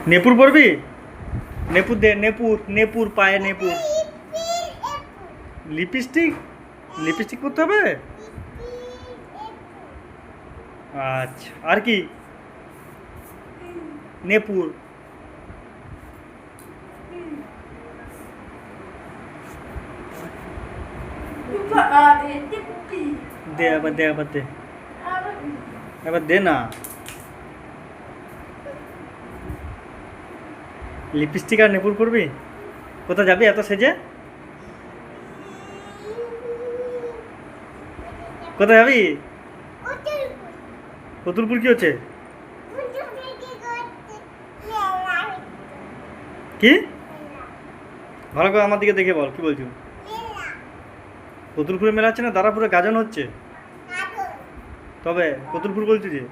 নেপুর পরবি? নেপুর দে, নেপুর নেপুর পায়ে নেপুর। Lipstick? Lipstick করতে হবে? আচ্ছা, আর কি? নেপুর। দে আবার, দে আবার, দে এবার, দে না। লিপস্টিক আর নেপুর করবি? কোথায় যাবি এত সেজে? কোথায় যাবি? কতুলপুর কি হচ্ছে? কি? ভালো করে আমার দিকে দেখে বল, কি বলছো? কতুলপুরে মেলা হচ্ছে না, দাঁড়াপুরে গাজন হচ্ছে। তবে কতুলপুর বলছি যে